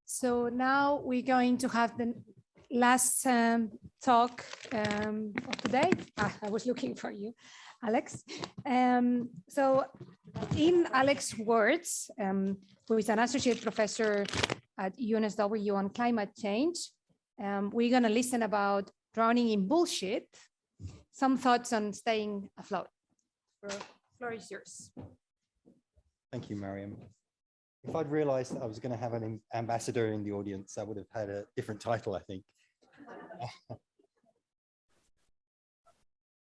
So now we're going to have the last talk of today. I was looking for you, Alex. So in Alex's words, who is an associate professor at UNSW on climate change, we're going to listen about drowning in bullshit, some thoughts on staying afloat. The floor is yours. Thank you, Mariam. If I'd realized that I was going to have an ambassador in the audience, I would have had a different title, I think.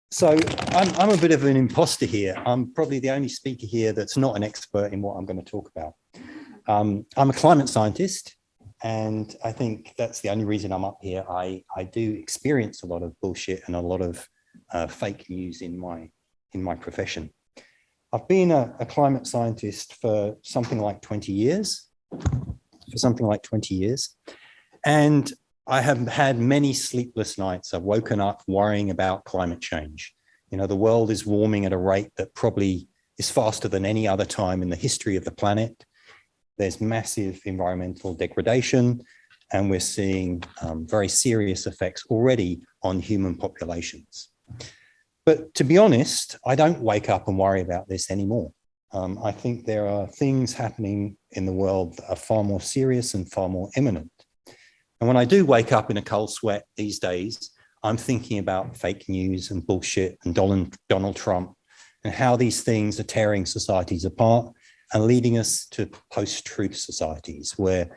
So I'm a bit of an imposter here. I'm probably the only speaker here that's not an expert in what I'm going to talk about. I'm a climate scientist, and I think that's the only reason I'm up here. I do experience a lot of bullshit and a lot of fake news in my profession. I've been a climate scientist for something like 20 years, and I have had many sleepless nights. I've woken up worrying about climate change. You know, the world is warming at a rate that probably is faster than any other time in the history of the planet. There's massive environmental degradation, and we're seeing very serious effects already on human populations. But to be honest, I don't wake up and worry about this anymore. I think there are things happening in the world that are far more serious and far more imminent. And when I do wake up in a cold sweat these days, I'm thinking about fake news and bullshit and Donald Trump and how these things are tearing societies apart and leading us to post-truth societies where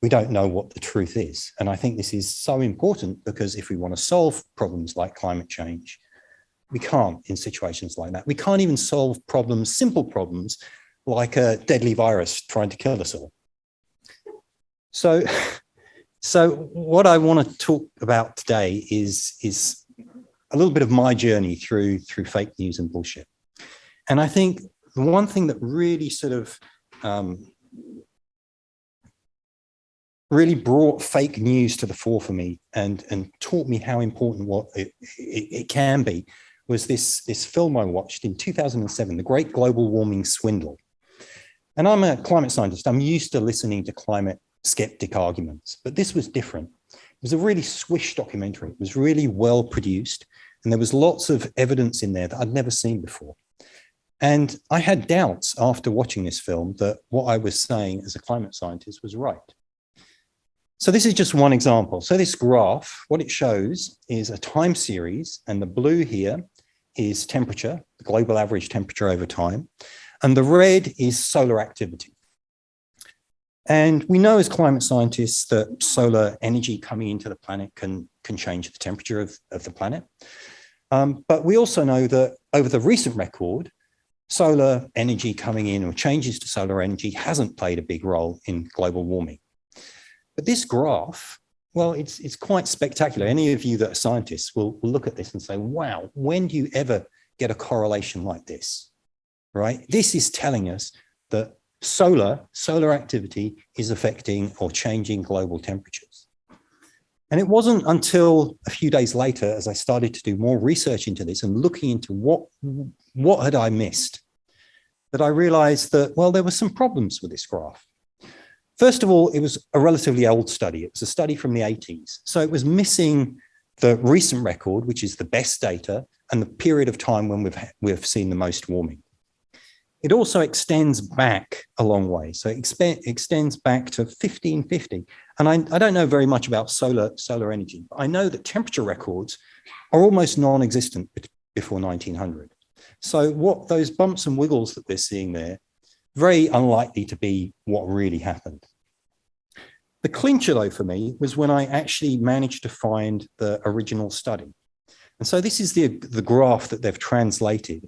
we don't know what the truth is. And I think this is so important because if we want to solve problems like climate change, we can't in situations like that. We can't even solve problems, simple problems, like a deadly virus trying to kill us all. So what I want to talk about today is a little bit of my journey through fake news and bullshit. And I think the one thing that really sort of really brought fake news to the fore for me and taught me how important what it can be was this film I watched in 2007, The Great Global Warming Swindle. And I'm a climate scientist. I'm used to listening to climate skeptic arguments, but this was different. It was a really swish documentary. It was really well produced, and there was lots of evidence in there that I'd never seen before. And I had doubts after watching this film that what I was saying as a climate scientist was right. So this is just one example. So this graph, what it shows is a time series, and the blue here is temperature, the global average temperature over time, and the red is solar activity. And we know as climate scientists that solar energy coming into the planet can change the temperature of the planet. But we also know that over the recent record, solar energy coming in or changes to solar energy hasn't played a big role in global warming. But this graph, well, it's quite spectacular. Any of you that are scientists will look at this and say, wow, when do you ever get a correlation like this, right? This is telling us that solar activity is affecting or changing global temperatures. And it wasn't until a few days later, as I started to do more research into this and looking into what had I missed, that I realized that, well, there were some problems with this graph. First of all, it was a relatively old study. It was a study from the 80s. So it was missing the recent record, which is the best data, and the period of time when we've seen the most warming. It also extends back a long way. So it extends back to 1550. And I don't know very much about solar energy, but I know that temperature records are almost non-existent before 1900. So what those bumps and wiggles that we're seeing there, very unlikely to be what really happened. The clincher, though, for me, was when I actually managed to find the original study. And so this is the graph that they've translated.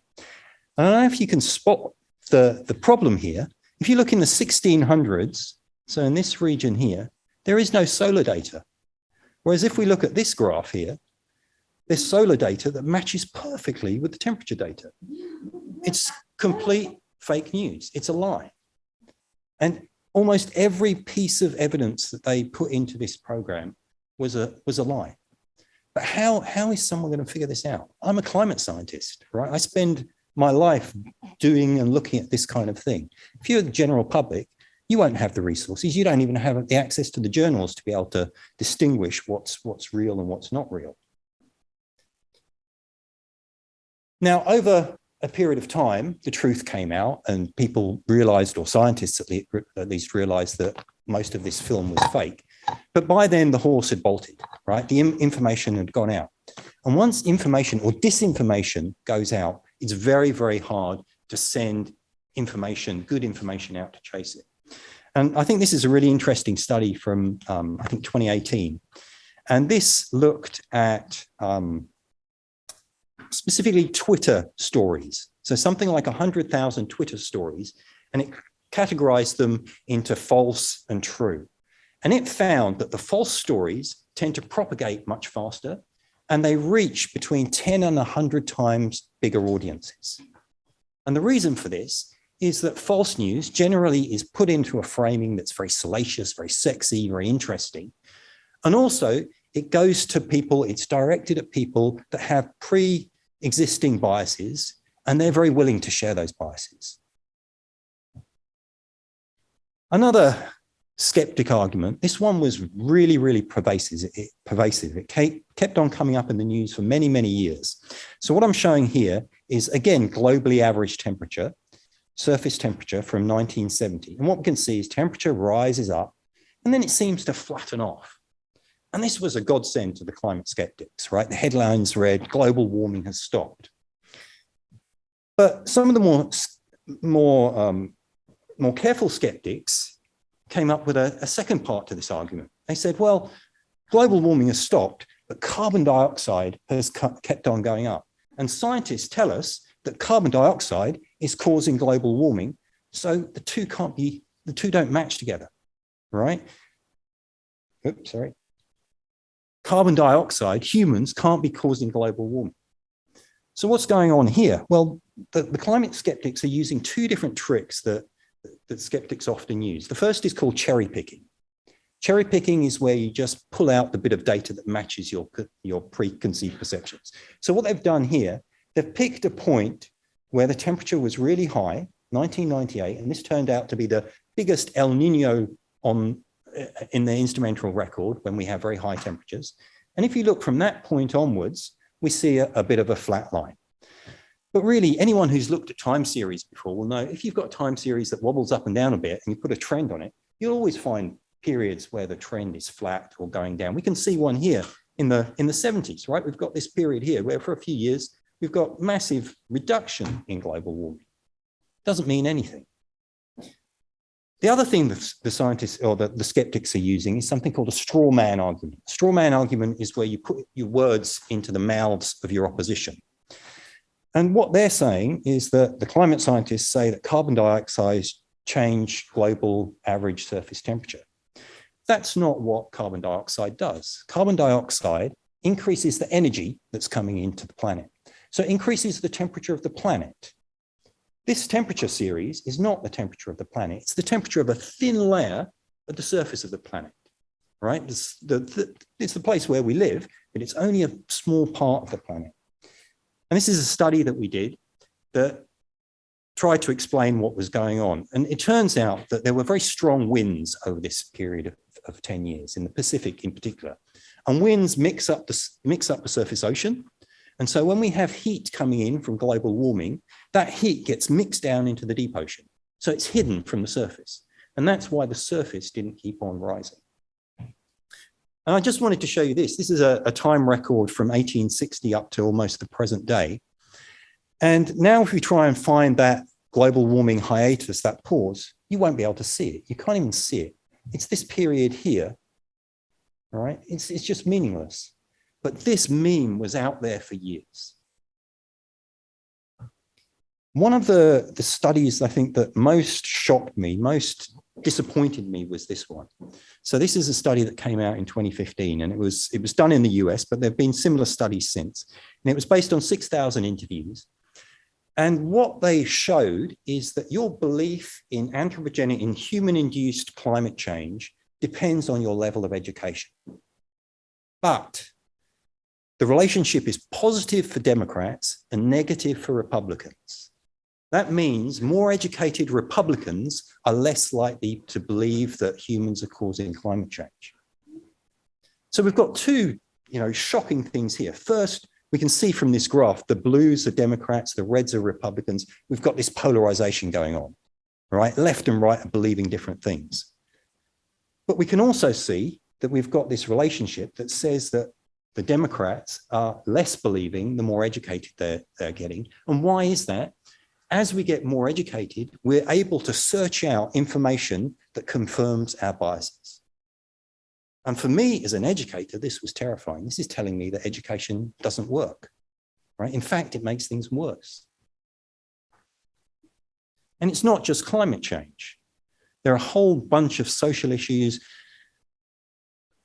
And I don't know if you can spot the problem here. If you look in the 1600s, so in this region here, there is no solar data. Whereas if we look at this graph here, there's solar data that matches perfectly with the temperature data. It's complete fake news. It's a lie. And almost every piece of evidence that they put into this program was a lie. But how is someone going to figure this out? I'm a climate scientist, right? I spend my life doing and looking at this kind of thing. If you're the general public, You won't have the resources. You don't even have the access to the journals to be able to distinguish what's real and what's not real. Now, over a period of time, the truth came out and people realized, or scientists at least realized, that most of this film was fake. But by then the horse had bolted, right? The information had gone out. And once information or disinformation goes out, it's very, very hard to send information, good information out to chase it. And I think this is a really interesting study from, I think, 2018. And this looked at specifically Twitter stories. So something like 100,000 Twitter stories, and it categorized them into false and true. And it found that the false stories tend to propagate much faster, and they reach between 10 and 100 times bigger audiences. And the reason for this is that false news generally is put into a framing that's very salacious, very sexy, very interesting. And also it goes to people, it's directed at people that have pre-existing biases, and they're very willing to share those biases. Another skeptic argument, this one was really, really pervasive. It kept on coming up in the news for many, many years. So what I'm showing here is, again, globally average temperature, surface temperature from 1970. And what we can see is temperature rises up, and then it seems to flatten off. And this was a godsend to the climate skeptics, right? The headlines read, global warming has stopped. But some of the more careful skeptics came up with a second part to this argument. They said, well, global warming has stopped, but carbon dioxide has kept on going up. And scientists tell us that carbon dioxide is causing global warming. So the two don't match together, right? Oops, sorry. Carbon dioxide, humans can't be causing global warming. So what's going on here? Well, the climate skeptics are using two different tricks that skeptics often use. The first is called cherry picking. Cherry picking is where you just pull out the bit of data that matches your preconceived perceptions. So what they've done here, they've picked a point where the temperature was really high, 1998, and this turned out to be the biggest El Nino in the instrumental record when we have very high temperatures. And if you look from that point onwards, we see a bit of a flat line. But really, anyone who's looked at time series before will know if you've got a time series that wobbles up and down a bit and you put a trend on it, you'll always find periods where the trend is flat or going down. We can see one here in the 70s, right? We've got this period here where for a few years, we've got massive reduction in global warming. Doesn't mean anything. The other thing that the scientists or the skeptics are using is something called a straw man argument. A straw man argument is where you put your words into the mouths of your opposition. And what they're saying is that the climate scientists say that carbon dioxide change global average surface temperature. That's not what carbon dioxide does. Carbon dioxide increases the energy that's coming into the planet. So it increases the temperature of the planet. This temperature series is not the temperature of the planet. It's the temperature of a thin layer at the surface of the planet, right? It's the place where we live, but it's only a small part of the planet. And this is a study that we did that tried to explain what was going on. And it turns out that there were very strong winds over this period of 10 years, in the Pacific in particular. And winds mix up the surface ocean. And so when we have heat coming in from global warming, that heat gets mixed down into the deep ocean. So it's hidden from the surface. And that's why the surface didn't keep on rising. And I just wanted to show you this. This is a time record from 1860 up to almost the present day. And now if we try and find that global warming hiatus, that pause, you won't be able to see it. You can't even see it. It's this period here, all right? It's just meaningless. But this meme was out there for years. One of the studies I think that most shocked me, most disappointed me was this one. So this is a study that came out in 2015, and it was done in the US, but there have been similar studies since. And it was based on 6,000 interviews. And what they showed is that your belief in anthropogenic, in human-induced climate change depends on your level of education. But the relationship is positive for Democrats and negative for Republicans. That means more educated Republicans are less likely to believe that humans are causing climate change. So we've got two, shocking things here. First, we can see from this graph, the blues are Democrats, the reds are Republicans. We've got this polarization going on, right? Left and right are believing different things. But we can also see that we've got this relationship that says that the Democrats are less believing the more educated they're getting. And why is that? As we get more educated, we're able to search out information that confirms our biases. And for me, as an educator, this was terrifying. This is telling me that education doesn't work, right? In fact, it makes things worse. And it's not just climate change. There are a whole bunch of social issues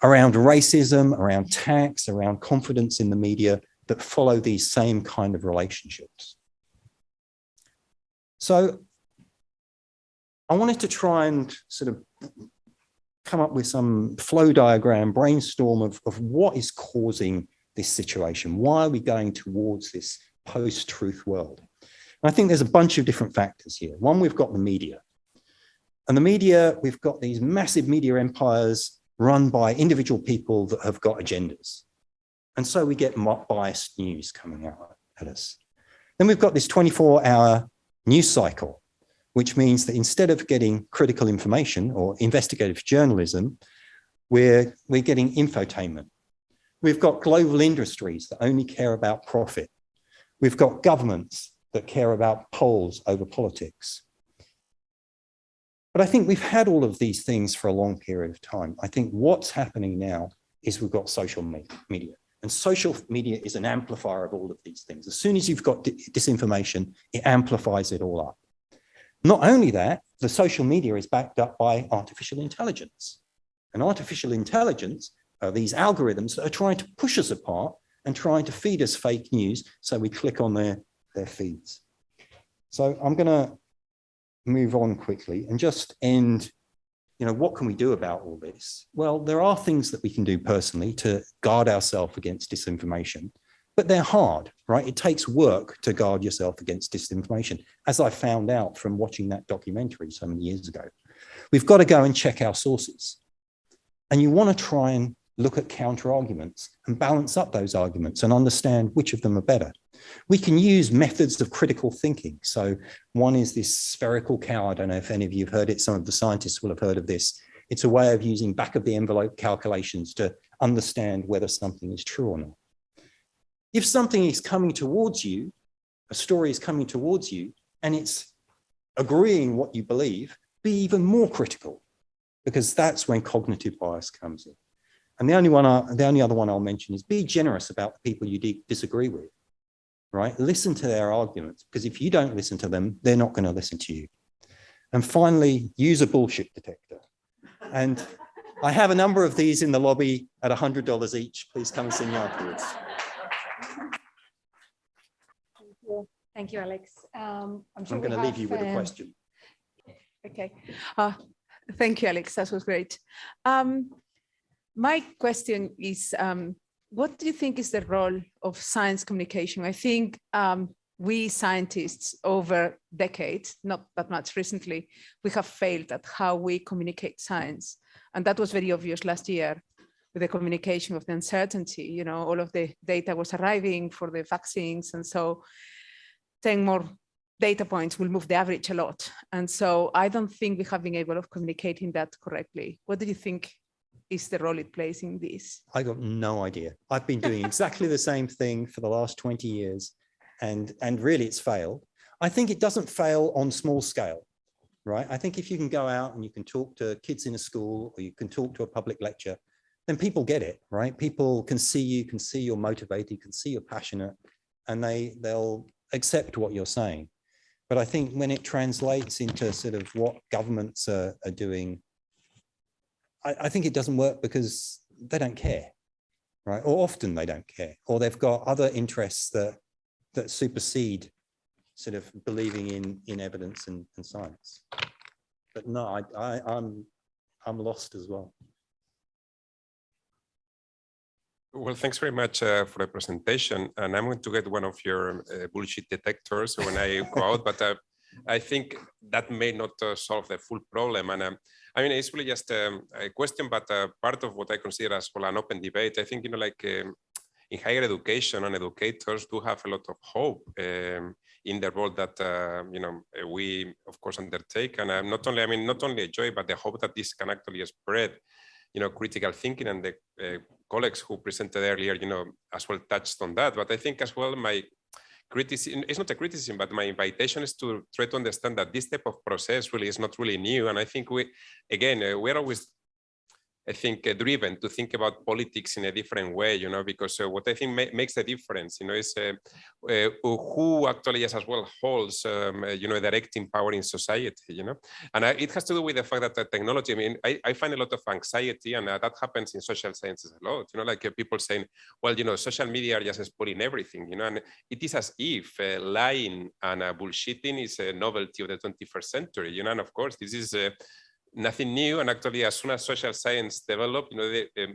around racism, around tax, around confidence in the media that follow these same kind of relationships. So I wanted to try and sort of come up with some flow diagram, brainstorm of what is causing this situation. Why are we going towards this post-truth world? And I think there's a bunch of different factors here. One, we've got the media. And the media, we've got these massive media empires run by individual people that have got agendas. And so we get biased news coming out at us. Then we've got this 24-hour news cycle, which means that instead of getting critical information or investigative journalism, we're getting infotainment. We've got global industries that only care about profit. We've got governments that care about polls over politics. But I think we've had all of these things for a long period of time. I think what's happening now is we've got social media. And social media is an amplifier of all of these things. As soon as you've got disinformation, it amplifies it all up. Not only that, the social media is backed up by artificial intelligence. And artificial intelligence are these algorithms that are trying to push us apart and trying to feed us fake news, so we click on their feeds. So I'm going to move on quickly and just end. What can we do about all this? Well, there are things that we can do personally to guard ourselves against disinformation, but they're hard, right? It takes work to guard yourself against disinformation, as I found out from watching that documentary so many years ago. We've got to go and check our sources. And you want to try and look at counter arguments and balance up those arguments and understand which of them are better. We can use methods of critical thinking. So one is this spherical cow. I don't know if any of you have heard it. Some of the scientists will have heard of this. It's a way of using back of the envelope calculations to understand whether something is true or not. If something is coming towards you, a story is coming towards you, and it's agreeing what you believe, be even more critical, because that's when cognitive bias comes in. And the only other one I'll mention is be generous about the people you disagree with. Right? Listen to their arguments, because if you don't listen to them, they're not going to listen to you. And finally, use a bullshit detector. And I have a number of these in the lobby at $100 each. Please come and see me afterwards. Thank you, Alex. I'm going to leave you with a question. Okay. Thank you, Alex. That was great. My question is, what do you think is the role of science communication? I think we scientists over decades, not that much recently, we have failed at how we communicate science. And that was very obvious last year with the communication of the uncertainty. All of the data was arriving for the vaccines. And so 10 more data points will move the average a lot. And so I don't think we have been able of communicating that correctly. What do you think is the role it plays in this? I got no idea. I've been doing exactly the same thing for the last 20 years, and really it's failed. I think it doesn't fail on small scale, right? I think if you can go out and you can talk to kids in a school, or you can talk to a public lecture, then people get it, right? People can see you're motivated, can see you're passionate, and they'll accept what you're saying. But I think when it translates into sort of what governments are doing, I think it doesn't work because they don't care, right? Or often they don't care, or they've got other interests that supersede sort of believing in evidence and science. But no, I'm lost as well. Well, thanks very much for the presentation. And I'm going to get one of your bullshit detectors when I go out, but I think that may not solve the full problem. And I mean, it's really just a question, but part of what I consider as well an open debate. I think, in higher education, and educators do have a lot of hope in the role that we of course undertake, and not only a joy, but the hope that this can actually spread, critical thinking, and the colleagues who presented earlier, as well touched on that. But I think as well my criticism, it's not a criticism, but my invitation is to try to understand that this type of process really is not really new, and I think we're always, I think, driven to think about politics in a different way, because what I think makes the difference, is who actually as well holds, directing power in society, and it has to do with the fact that the technology, I mean, I find a lot of anxiety, and that happens in social sciences a lot, like people saying, well, social media are just spoiling everything, and it is as if lying and bullshitting is a novelty of the 21st century, and of course, this is nothing new. And actually, as soon as social science developed,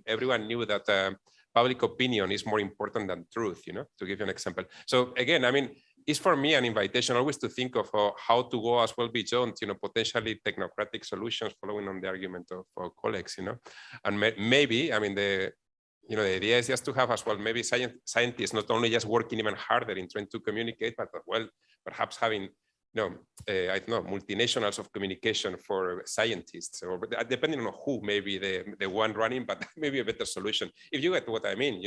everyone knew that public opinion is more important than truth, to give you an example. So again, I mean, it's for me an invitation always to think of how to go as well beyond, potentially technocratic solutions, following on the argument of colleagues, and maybe, I mean, the idea is just to have as well, maybe scientists not only just working even harder in trying to communicate, but well, perhaps having I don't know, multinationals of communication for scientists, or depending on who, maybe the one running, but maybe a better solution, if you get what I mean,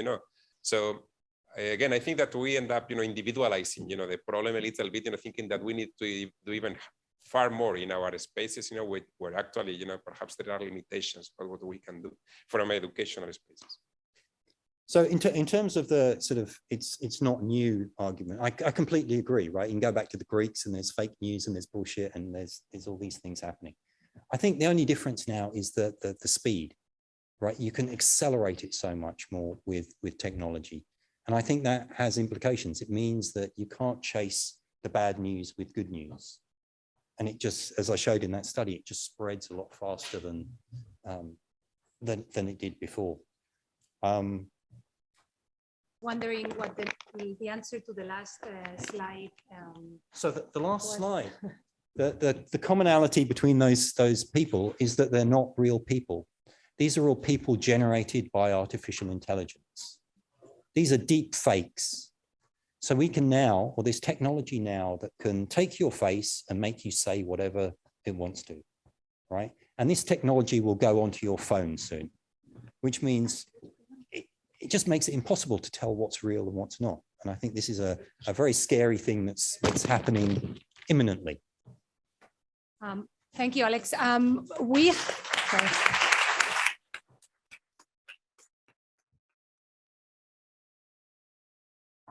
So again, I think that we end up, individualizing, the problem a little bit, thinking that we need to do even far more in our spaces, where actually, perhaps there are limitations for what we can do from educational spaces. So in terms of the sort of it's not new argument, I completely agree, right? You can go back to the Greeks, and there's fake news, and there's bullshit, and there's all these things happening. I think the only difference now is the speed, right? You can accelerate it so much more with technology, and I think that has implications. It means that you can't chase the bad news with good news, and it just, as I showed in that study, it just spreads a lot faster than it did before. Wondering what the answer to the last slide. So the last slide, the commonality between those people is that they're not real people. These are all people generated by artificial intelligence. These are deep fakes. So we can now, or there's technology now that can take your face and make you say whatever it wants to, right? And this technology will go onto your phone soon, which means it just makes it impossible to tell what's real and what's not. And I think this is a very scary thing that's happening imminently. Thank you, Alex. Sorry.